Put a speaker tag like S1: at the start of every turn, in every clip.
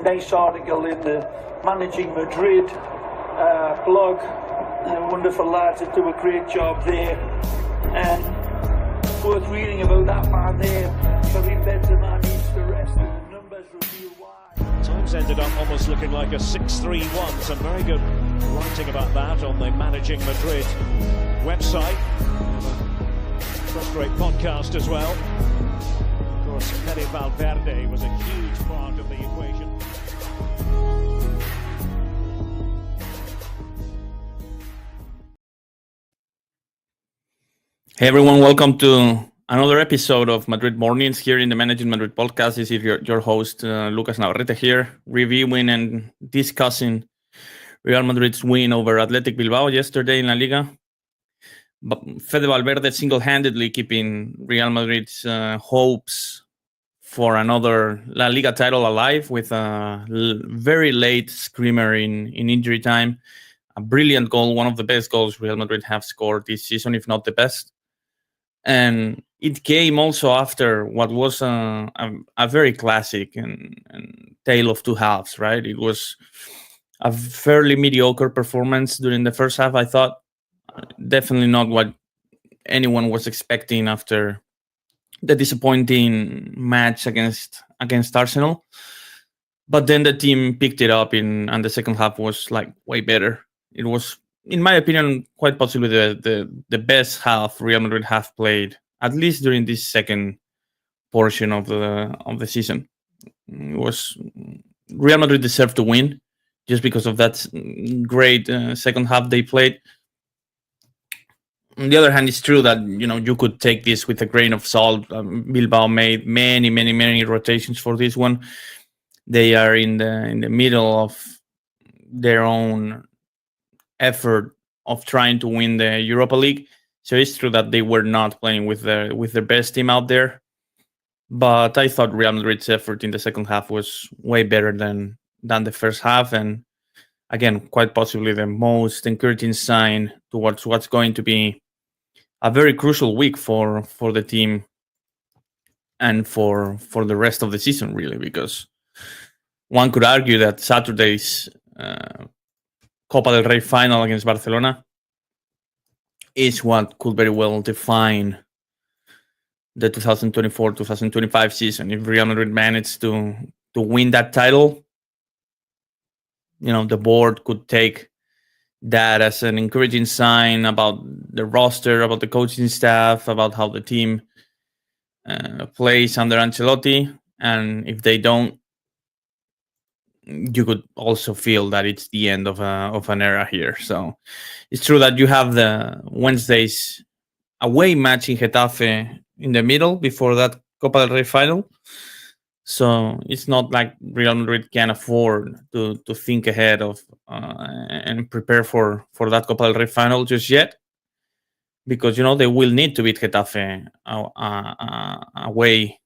S1: nice article in the Managing Madrid blog. Wonderful lads that do a great job there. And worth reading about that man there. Karim Benzema needs to rest, and the numbers reveal why.
S2: Times ended up almost looking like a 6-3-1. Some very good writing about that on the Managing Madrid website. First great podcast as well. Of course, Valverde was a huge part of the equation.
S3: Hey everyone, welcome to another episode of Madrid Mornings here in the Managing Madrid podcast. This is your host, Lucas Navarrete here, reviewing and discussing Real Madrid's win over Athletic Bilbao yesterday in La Liga. Fede Valverde single-handedly keeping Real Madrid's hopes for another La Liga title alive with a very late screamer in injury time. A brilliant goal, one of the best goals Real Madrid have scored this season, if not the best. And it came also after what was a very classic and tale of two halves, right? It was a fairly mediocre performance during the first half, I thought. Definitely not what anyone was expecting after the disappointing match against Arsenal. But then the team picked it up and the second half was like way better. It was, in my opinion, quite possibly the best half Real Madrid have played, at least during this second portion of the season. It was Real Madrid deserved to win just because of that great second half they played. On the other hand, it's true that you could take this with a grain of salt. Bilbao made many rotations for this one. They are in the middle of their own effort of trying to win the Europa League. So it's true that they were not playing with their best team out there. But I thought Real Madrid's effort in the second half was way better than the first half. And again, quite possibly the most encouraging sign towards what's going to be a very crucial week for the team and for the rest of the season, really, because one could argue that Saturday's Copa del Rey final against Barcelona is what could very well define the 2024-2025 season. If Real Madrid managed to win that title, the board could take that as an encouraging sign about the roster, about the coaching staff, about how the team plays under Ancelotti. And if they don't, you could also feel that it's the end of an era here. So it's true that you have the Wednesday's away match in Getafe in the middle before that Copa del Rey final. So it's not like Real Madrid can afford to think ahead of and prepare for that Copa del Rey final just yet, because they will need to beat Getafe away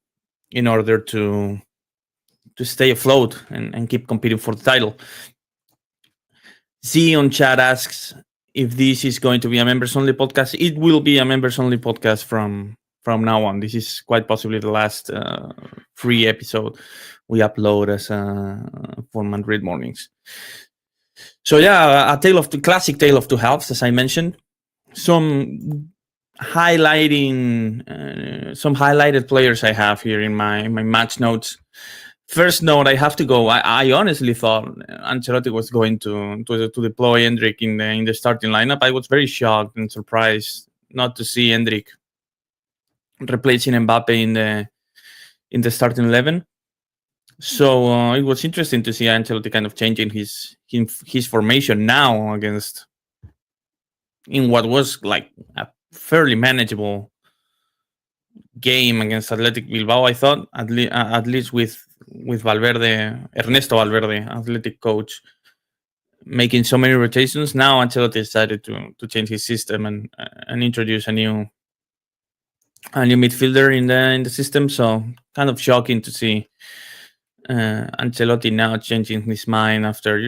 S3: in order to stay afloat and keep competing for the title. Z on chat asks if this is going to be a members-only podcast. It will be a members-only podcast from now on. This is quite possibly the last free episode we upload as for Madrid Mornings. So yeah, a classic tale of two halves, as I mentioned. Some highlighted players I have here in my match notes. First note, I have to go. I honestly thought Ancelotti was going to deploy Endrick in the starting lineup. I was very shocked and surprised not to see Endrick replacing Mbappe in the starting 11. So it was interesting to see Ancelotti kind of changing his formation now in what was like a fairly manageable game against Athletic Bilbao. I thought at least with Valverde, Ernesto Valverde, Athletic coach, making so many rotations. Now Ancelotti decided to change his system and introduce a new midfielder in the system. So kind of shocking to see Ancelotti now changing his mind after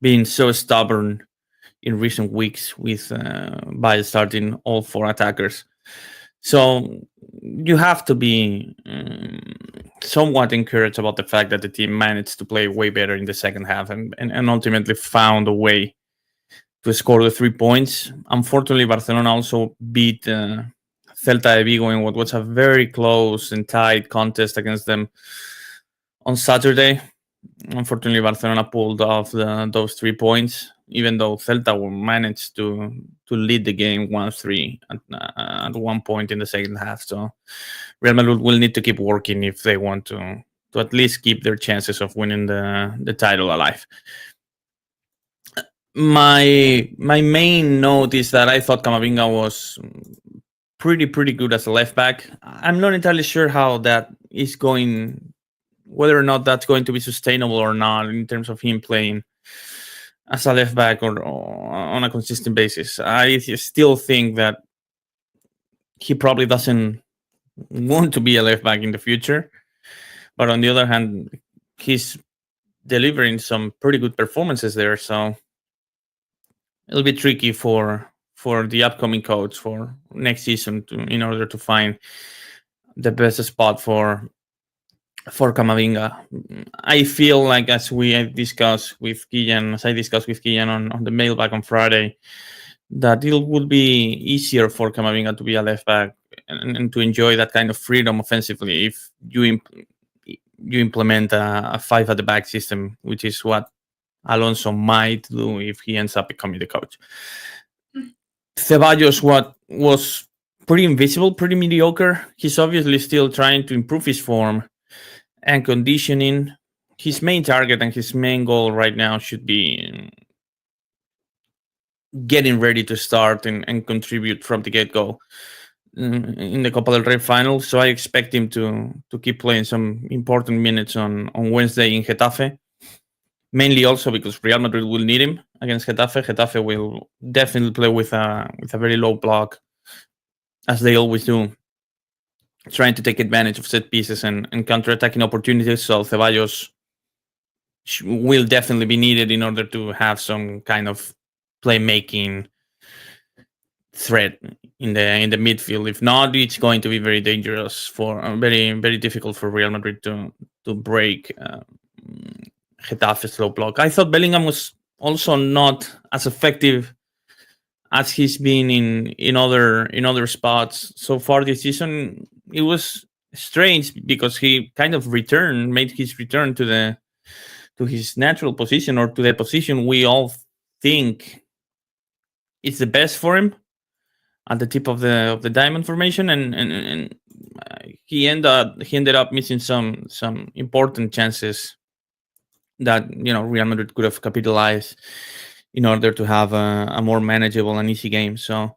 S3: being so stubborn in recent weeks by starting all four attackers. So you have to be somewhat encouraged about the fact that the team managed to play way better in the second half and ultimately found a way to score the 3 points. Unfortunately, Barcelona also beat Celta de Vigo in what was a very close and tight contest against them on Saturday. Unfortunately, Barcelona pulled off those 3 points, even though Celta managed to lead the game 1-3 at one point in the second half. So Real Madrid will need to keep working if they want to at least keep their chances of winning the title alive. My main note is that I thought Camavinga was pretty good as a left back. I'm not entirely sure how that is going, whether or not that's going to be sustainable or not in terms of him playing as a left back or on a consistent basis. I still think that he probably doesn't want to be a left back in the future, but on the other hand, he's delivering some pretty good performances there. So it'll be tricky for the upcoming coach for next season in order to find the best spot for Camavinga. I feel like, as I discussed with Kiyan on the mailbag on Friday, that it would be easier for Camavinga to be a left back and to enjoy that kind of freedom offensively if you implement a 5 at the back system, which is what Alonso might do if he ends up becoming the coach. Ceballos was pretty invisible, pretty mediocre. He's obviously still trying to improve his form and conditioning. His main target and his main goal right now should be getting ready to start and contribute from the get-go in the Copa del Rey final. So I expect him to keep playing some important minutes on Wednesday in Getafe. Mainly also because Real Madrid will need him against Getafe. Getafe will definitely play with a very low block, as they always do, trying to take advantage of set pieces and counter-attacking opportunities. So Ceballos will definitely be needed in order to have some kind of playmaking threat in the midfield. If not, it's going to be very dangerous very difficult for Real Madrid to break Getafe's low block. I thought Bellingham was also not as effective as he's been in other spots so far this season. It was strange because he kind of made his return to his natural position, or to the position we all think is the best for him, at the tip of the diamond formation, and he ended up missing some important chances that Real Madrid could have capitalized in order to have a more manageable and easy game. So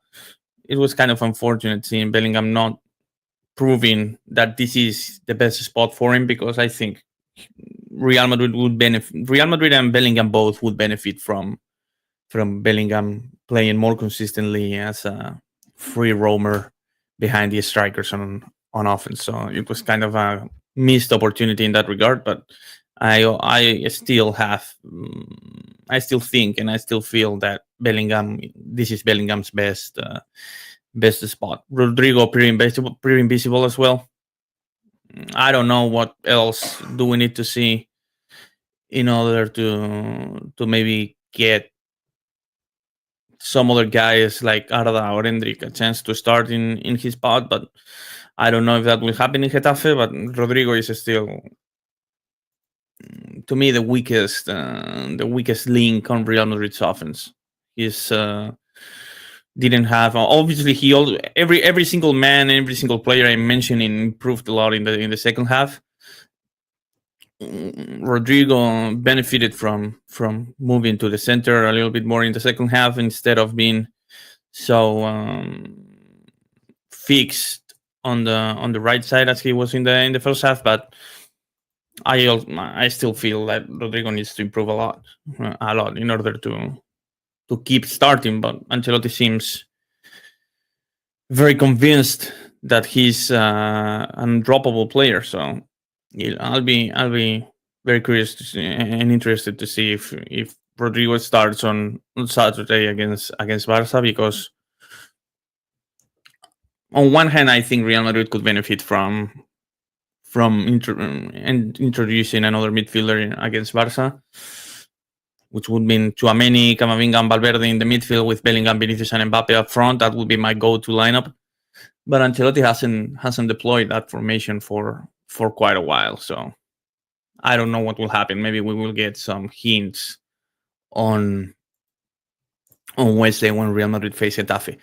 S3: it was kind of unfortunate seeing Bellingham not proving that this is the best spot for him, because I think Real Madrid and Bellingham both would benefit from Bellingham playing more consistently as a free roamer behind the strikers on offense. So it was kind of a missed opportunity in that regard, but I still think and I still feel that this is Bellingham's best spot. Rodrigo pretty invisible as well. I don't know what else do we need to see in order to maybe get some other guys like Arda or Hendrik a chance to start in his spot, but I don't know if that will happen in Getafe. But Rodrigo is still, to me, the weakest link on Real Madrid's offense. He's didn't have, obviously every single man, every single player I'm mentioning improved a lot in the second half. Rodrigo benefited from moving to the center a little bit more in the second half, instead of being so fixed on the right side as he was in the first half. But I still feel that Rodrigo needs to improve a lot in order to keep starting. But Ancelotti seems very convinced that he's an undroppable player. So I'll be very curious to see, and interested to see if Rodrigo starts on Saturday against Barca, because on one hand, I think Real Madrid could benefit from introducing another midfielder against Barca, which would mean Tchouameni, Camavinga, and Valverde in the midfield with Bellingham, Vinicius, and Mbappe up front. That would be my go-to lineup. But Ancelotti hasn't deployed that formation for quite a while, so I don't know what will happen. Maybe we will get some hints on Wednesday when Real Madrid face Getafe.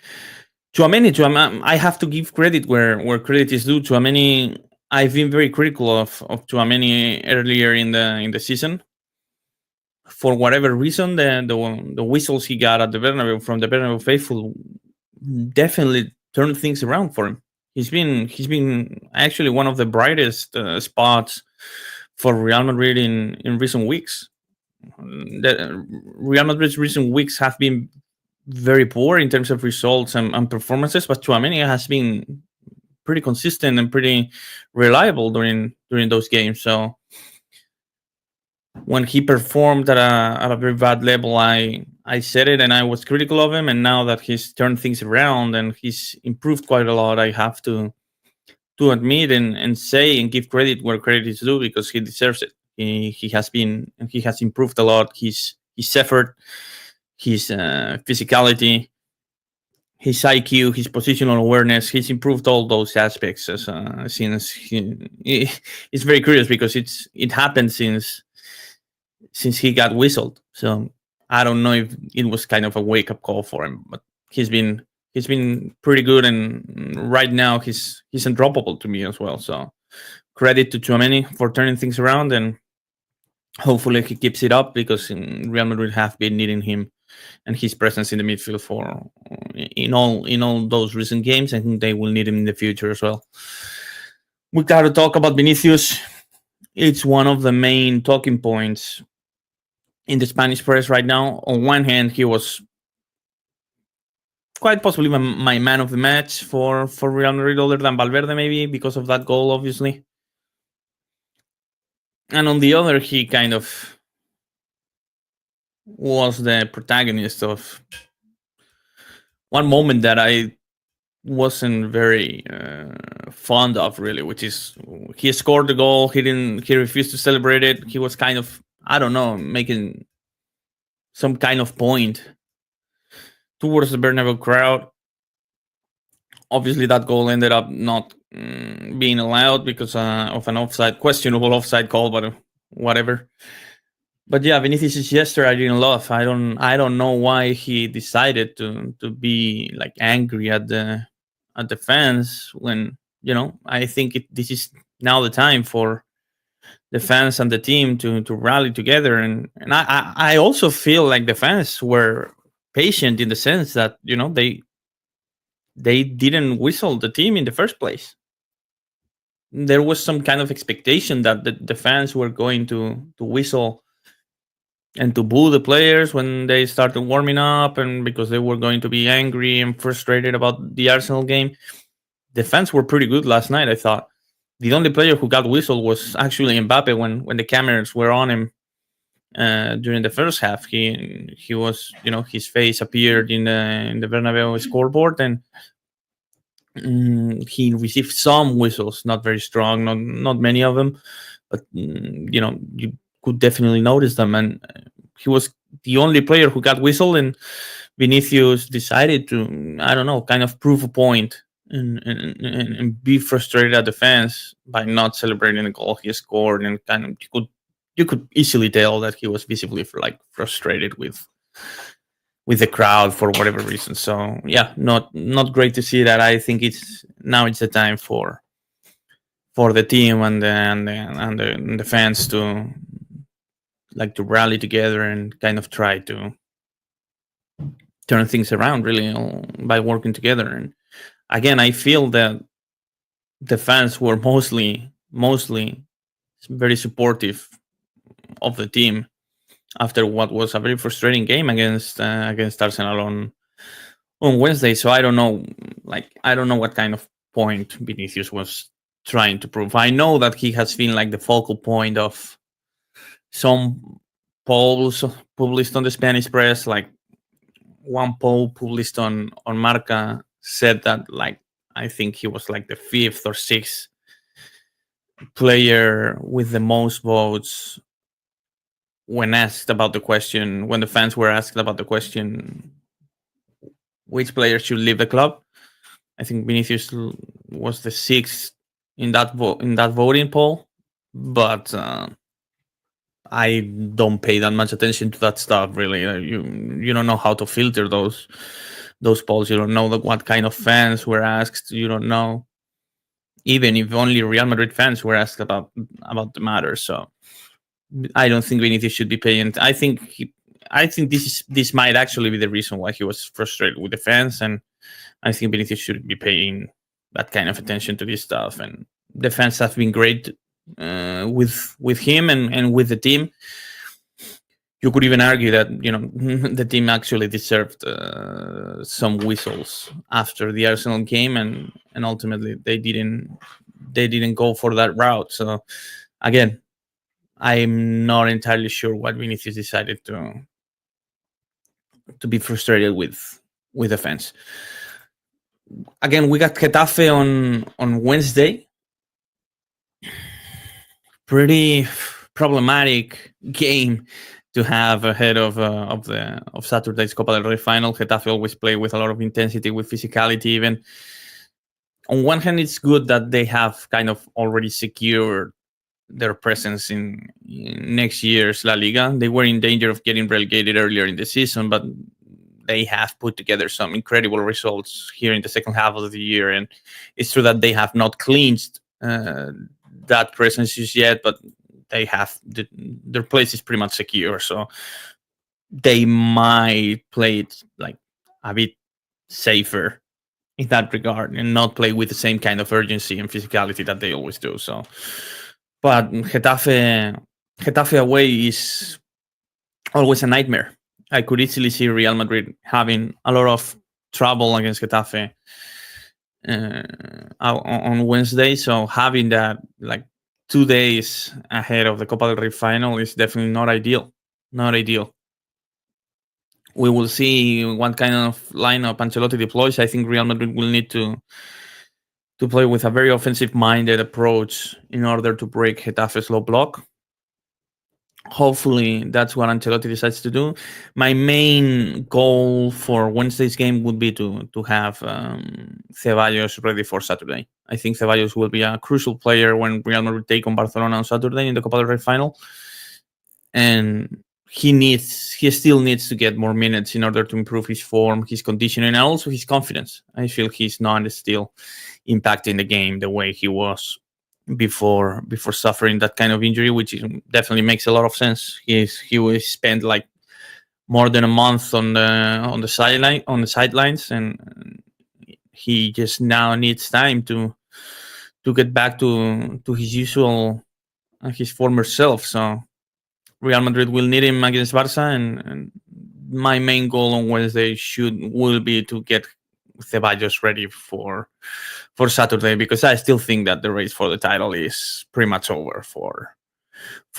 S3: Tchouameni, I have to give credit where credit is due. Tchouameni, I've been very critical of Tchouameni earlier in the season. For whatever reason, the whistles he got at the Bernabeu from the Bernabeu faithful definitely turned things around for him. He's been actually one of the brightest spots for Real Madrid in recent weeks. Real Madrid's recent weeks have been very poor in terms of results and performances, but Tchouameni has been pretty consistent and pretty reliable during those games. So when he performed at a very bad level, I said it and I was critical of him. And now that he's turned things around and he's improved quite a lot, I have to admit and say and give credit where credit is due, because he deserves it. He has improved a lot. His effort, his physicality, his IQ, his positional awareness, he's improved all those aspects since it's very curious because it happened since he got whistled. So I don't know if it was kind of a wake up call for him, but he's been pretty good, and right now he's undroppable to me as well. So credit to Tchouameni for turning things around, and hopefully he keeps it up, because Real Madrid have been needing him and his presence in the midfield for in all those recent games. I think they will need him in the future as well. We got to talk about Vinicius. It's one of the main talking points in the Spanish press right now. On one hand, he was quite possibly my man of the match for Real Madrid, other than Valverde, maybe because of that goal, obviously. And on the other, he kind of was the protagonist of one moment that I wasn't very fond of, really, which is he scored the goal. He refused to celebrate it. He was kind of, I don't know, making some kind of point towards the Bernabeu crowd. Obviously, that goal ended up not being allowed because of an questionable offside call, but whatever. But yeah, Vinicius' gesture I didn't love. I don't know why he decided to be like angry at the fans when, I think this is now the time for the fans and the team to rally together, and I also feel like the fans were patient in the sense that they didn't whistle the team in the first place. There was some kind of expectation that the fans were going to whistle and to boo the players when they started warming up, and because they were going to be angry and frustrated about the Arsenal game. The fans were pretty good last night, I thought. The only player who got whistled was actually Mbappe when the cameras were on him during the first half. He was, his face appeared in the Bernabeu scoreboard, and he received some whistles, not very strong, not many of them, but you could definitely notice them. And he was the only player who got whistled, and Vinicius decided to, I don't know, kind of prove a point and be frustrated at the fans by not celebrating the goal he scored, and kind of you could easily tell that he was visibly frustrated with the crowd for whatever reason. So yeah, not great to see that. I think it's the time for the team and the fans to rally together and kind of try to turn things around, really, by working together. And again, I feel that the fans were mostly very supportive of the team after what was a very frustrating game against Arsenal on Wednesday. So I don't know what kind of point Vinicius was trying to prove. I know that he has been the focal point of some polls published on the Spanish press. Like one poll published on Marca said that I think he was like the 5th or 6th player with the most votes when asked about the question, when the fans were asked about the question, which player should leave the club. I think Vinicius was the 6th in that voting poll, but I don't pay that much attention to that stuff. Really, you don't know how to filter those polls. You don't know what kind of fans were asked. You don't know, even if only Real Madrid fans were asked about the matter. So I don't think Vinicius should be paying. I think this might actually be the reason why he was frustrated with the fans, and I think Vinicius should be paying that kind of attention to this stuff. And the fans have been great with him and with the team. You could even argue that the team actually deserved some whistles after the Arsenal game, and ultimately they didn't go for that route. So again, I'm not entirely sure what Vinicius decided to be frustrated with the fans. Again, we got Getafe on Wednesday. Pretty problematic game to have ahead of Saturday's Copa del Rey final. Getafe always play with a lot of intensity, with physicality. Even on one hand, it's good that they have kind of already secured their presence in next year's La Liga. They were in danger of getting relegated earlier in the season, but they have put together some incredible results here in the second half of the year. And it's true that they have not clinched that presence just yet, but they have their place is pretty much secure. So they might play it like a bit safer in that regard and not play with the same kind of urgency and physicality that they always do. So, but Getafe away is always a nightmare. I could easily see Real Madrid having a lot of trouble against Getafe on Wednesday. So having that like 2 days ahead of the Copa del Rey final is definitely not ideal. Not ideal. We will see what kind of lineup Ancelotti deploys. I think Real Madrid will need to play with a very offensive-minded approach in order to break Getafe's low block. Hopefully, that's what Ancelotti decides to do. My main goal for Wednesday's game would be to have Ceballos ready for Saturday. I think Ceballos will be a crucial player when Real Madrid take on Barcelona on Saturday in the Copa del Rey final. And he still needs to get more minutes in order to improve his form, his conditioning, and also his confidence. I feel he's not still impacting the game the way he was before suffering that kind of injury, which definitely makes a lot of sense. He was spent like more than a month on the sidelines, and he just now needs time to get back to his usual his former self. So Real Madrid will need him against Barca, and my main goal on Wednesday will be to get Ceballos ready for Saturday, because I still think that the race for the title is pretty much over for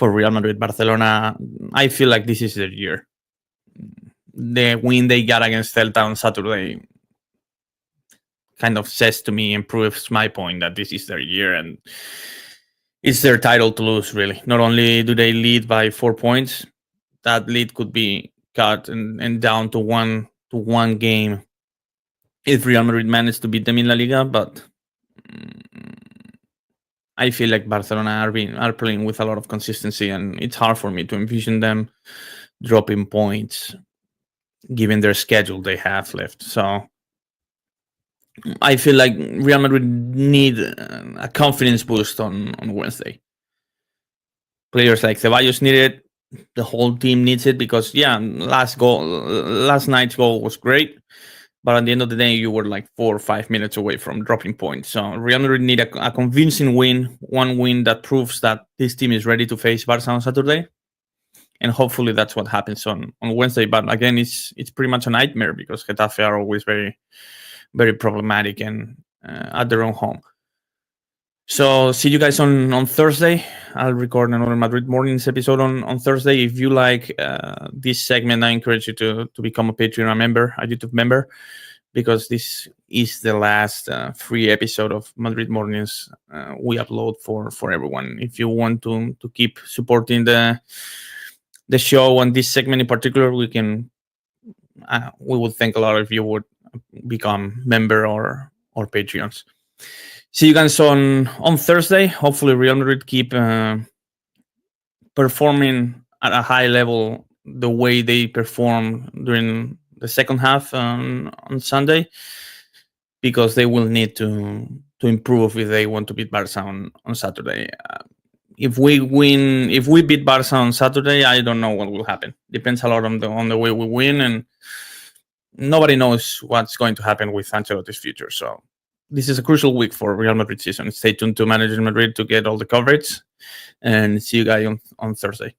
S3: Real Madrid. Barcelona, I feel like this is their year. The win they got against Celta on Saturday kind of says to me and proves my point that this is their year and it's their title to lose, really. Not only do they lead by 4 points, that lead could be cut and down to one game if Real Madrid managed to beat them in La Liga, but I feel like Barcelona are playing with a lot of consistency, and it's hard for me to envision them dropping points given their schedule they have left. So I feel like Real Madrid need a confidence boost on Wednesday. Players like Ceballos need it. The whole team needs it because, last night's goal was great. But at the end of the day, you were like 4 or 5 minutes away from dropping points. So Real Madrid need a convincing win, one win that proves that this team is ready to face Barca on Saturday. And hopefully that's what happens on Wednesday. But again, it's pretty much a nightmare because Getafe are always very, very problematic and at their own home. So see you guys on Thursday. I'll record another Madrid Mornings episode on Thursday. If you like this segment, I encourage you to become a Patreon member, a YouTube member. because this is the last free episode of Madrid Mornings we upload for everyone. If you want to keep supporting the show and this segment in particular, we would thank a lot if you would become member or Patreons. See you guys on Thursday. Hopefully Real Madrid keep performing at a high level the way they perform during the second half on Sunday, because they will need to improve if they want to beat Barca on Saturday. If we beat Barca on Saturday, I don't know what will happen. Depends a lot on the way we win, and nobody knows what's going to happen with Ancelotti's future. So this is a crucial week for Real Madrid season. Stay tuned to Managing Madrid to get all the coverage, and see you guys on Thursday.